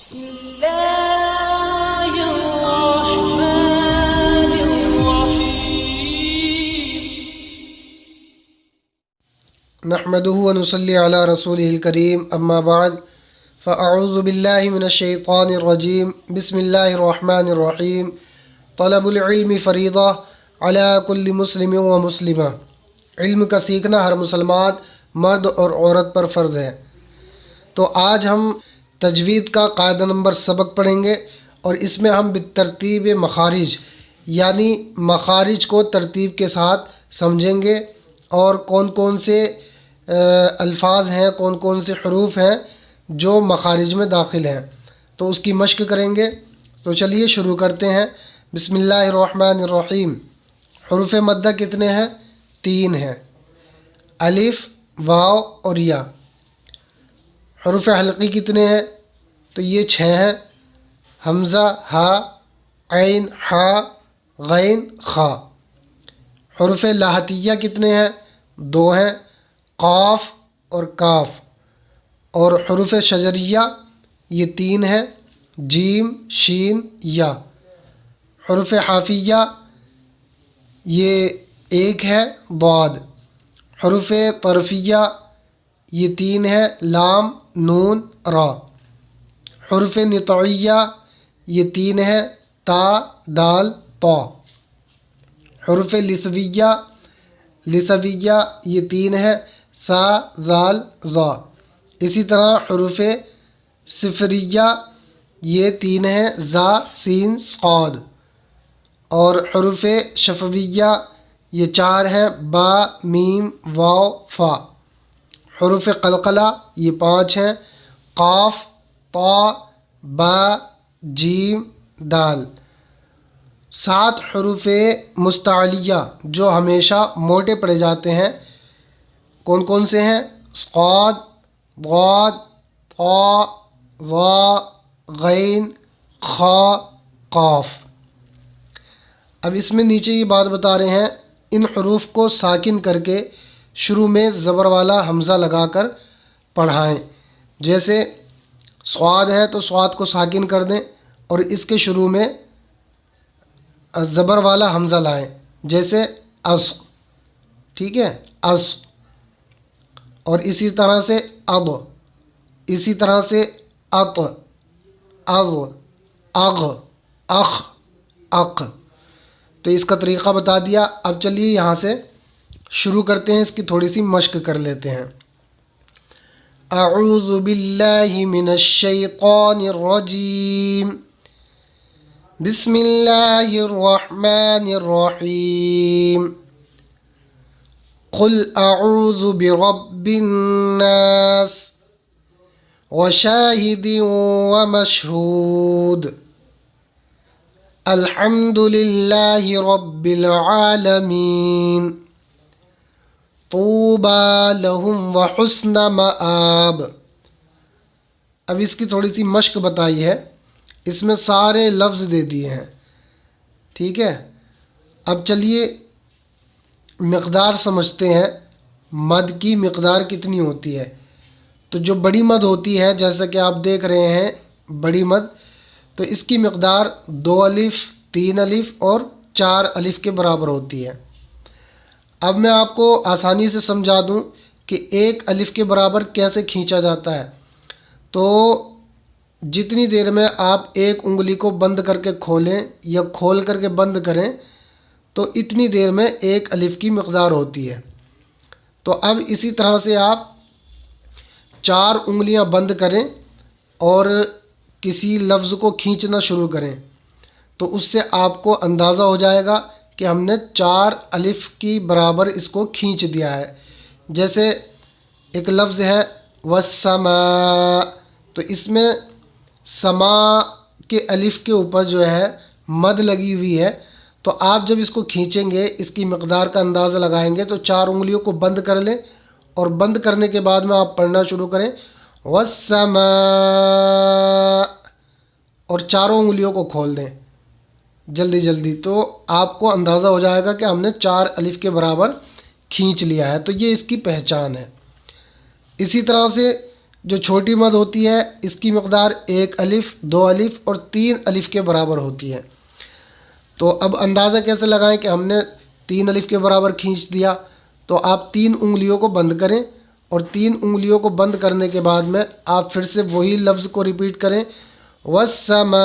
بسم الله الرحمن الرحيم نحمده ونصلي على رسوله الكريم اما بعد فاعوذ بالله من الشيطان الرجيم بسم الله الرحمن الرحيم طلب العلم فریضہ على كل مسلم ومسلمہ، علم کا سیکھنا ہر مسلمان مرد اور عورت پر فرض ہے۔ تو آج ہم تجوید کا قاعدہ نمبر سبق پڑھیں گے، اور اس میں ہم بالترتیب مخارج یعنی مخارج کو ترتیب کے ساتھ سمجھیں گے، اور کون کون سے الفاظ ہیں، کون کون سے حروف ہیں جو مخارج میں داخل ہیں، تو اس کی مشق کریں گے۔ تو چلیے شروع کرتے ہیں۔ بسم اللہ الرحمن الرحیم۔ حروف مدہ کتنے ہیں؟ 3 ہیں، الف، واو اور یا۔ حروف حلقی کتنے ہیں؟ تو یہ 6 ہیں، حمزہ، ہا، عین، حا، غین، خا۔ حروف لاحتیہ کتنے ہیں؟ 2 ہیں، قاف اور کاف۔ اور حروف شجریہ یہ 3 ہیں، جیم، شین، یا۔ حروف حافیہ یہ 1 ہے، ضاد۔ حروف طرفیہ یہ 3 ہے، لام، نون، را۔ حروف نطعیہ یہ 3 ہے، تا، دال، طا۔ حروف لثویہ یہ 3 ہے، سا، زال، زا۔ اسی طرح حروف صفریہ یہ 3 ہیں، زا، سین، صاد۔ اور حروف شفویہ یہ 4 ہیں، با، میم، واو، فا۔ حروف قلقلہ یہ 5 ہیں، قاف، طا، با، جیم، دال۔ 7 حروف مستعلیہ جو ہمیشہ موٹے پڑے جاتے ہیں، کون کون سے ہیں؟ صاد، ضاد، طا، ظا، غین، خا، قاف۔ اب اس میں نیچے یہ بات بتا رہے ہیں، ان حروف کو ساکن کر کے شروع میں زبر والا حمزہ لگا کر پڑھائیں۔ جیسے صاد ہے تو صاد کو ساکن کر دیں، اور اس کے شروع میں زبر والا حمزہ لائیں، جیسے اس، ٹھیک ہے، اس۔ اور اسی طرح سے اب، اسی طرح سے اط، اغ، اغ، اخ، اق۔ تو اس کا طریقہ بتا دیا۔ اب چلیے یہاں سے شروع کرتے ہیں، اس کی تھوڑی سی مشق کر لیتے ہیں۔ اعوذ باللہ من الشیطان الرجیم، بسم اللہ الرحمن الرحیم۔ قل اعوذ برب الناس وشاہد ومشہود، الحمد للہ رب العالمین، طوبی لہم وحسن مآب۔ اب اس کی تھوڑی سی مشق بتائی ہے، اس میں سارے لفظ دے دیے ہیں، ٹھیک ہے۔ اب چلیے مقدار سمجھتے ہیں، مد کی مقدار کتنی ہوتی ہے۔ تو جو بڑی مد ہوتی ہے، جیسا کہ آپ دیکھ رہے ہیں بڑی مد، تو اس کی مقدار 2 الف، 3 الف اور 4 الف کے برابر ہوتی ہے۔ اب میں آپ کو آسانی سے سمجھا دوں کہ 1 الف کے برابر کیسے کھینچا جاتا ہے۔ تو جتنی دیر میں آپ ایک انگلی کو بند کر کے کھولیں یا کھول کر کے بند کریں، تو اتنی دیر میں 1 الف کی مقدار ہوتی ہے۔ تو اب اسی طرح سے آپ 4 انگلیاں بند کریں اور کسی لفظ کو کھینچنا شروع کریں، تو اس سے آپ کو اندازہ ہو جائے گا کہ ہم نے 4 الف کی برابر اس کو کھینچ دیا ہے۔ جیسے ایک لفظ ہے والسماء، تو اس میں سما کے الف کے اوپر جو ہے مد لگی ہوئی ہے، تو آپ جب اس کو کھینچیں گے، اس کی مقدار کا اندازہ لگائیں گے، تو 4 انگلیوں کو بند کر لیں، اور بند کرنے کے بعد میں آپ پڑھنا شروع کریں والسماء، اور 4 انگلیوں کو کھول دیں جلدی جلدی، تو آپ کو اندازہ ہو جائے گا کہ ہم نے 4 الف کے برابر کھینچ لیا ہے۔ تو یہ اس کی پہچان ہے۔ اسی طرح سے جو چھوٹی مد ہوتی ہے اس کی مقدار 1 الف 2 الف اور 3 الف کے برابر ہوتی ہے۔ تو اب اندازہ کیسے لگائیں کہ ہم نے 3 الف کے برابر کھینچ دیا، تو آپ 3 انگلیوں کو بند کریں اور 3 انگلیوں کو بند کرنے کے بعد میں آپ پھر سے وہی لفظ کو ریپیٹ کریں والسماء۔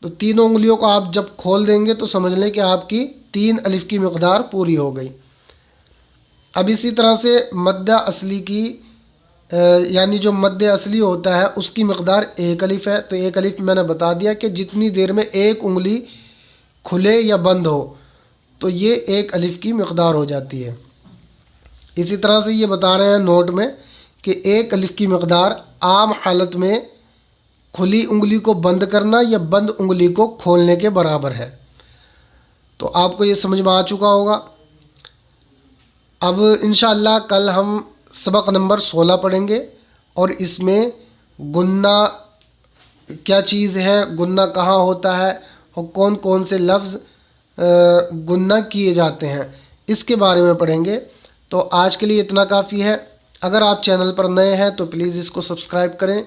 تو تینوں انگلیوں کو آپ جب کھول دیں گے تو سمجھ لیں کہ آپ کی 3 الف کی مقدار پوری ہو گئی۔ اب اسی طرح سے مد اصلی کی یعنی جو مد اصلی ہوتا ہے اس کی مقدار 1 الف ہے۔ تو 1 الف میں نے بتا دیا کہ جتنی دیر میں ایک انگلی کھلے یا بند ہو تو یہ 1 الف کی مقدار ہو جاتی ہے۔ اسی طرح سے یہ بتا رہے ہیں نوٹ میں کہ 1 الف کی مقدار عام حالت میں کھلی انگلی کو بند کرنا یا بند انگلی کو کھولنے کے برابر ہے۔ تو آپ کو یہ سمجھ میں آ چکا ہوگا۔ اب انشاءاللہ کل ہم سبق نمبر 16 پڑھیں گے اور اس میں گننا کیا چیز ہے، گننا کہاں ہوتا ہے اور کون کون سے لفظ گننا کیے جاتے ہیں، اس کے بارے میں پڑھیں گے۔ تو آج کے لیے اتنا کافی ہے۔ اگر آپ چینل پر نئے ہیں تو پلیز اس کو سبسکرائب کریں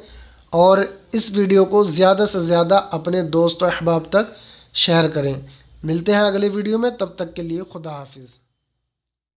اور اس ویڈیو کو زیادہ سے زیادہ اپنے دوست و احباب تک شیئر کریں۔ ملتے ہیں اگلے ویڈیو میں، تب تک کے لیے خدا حافظ۔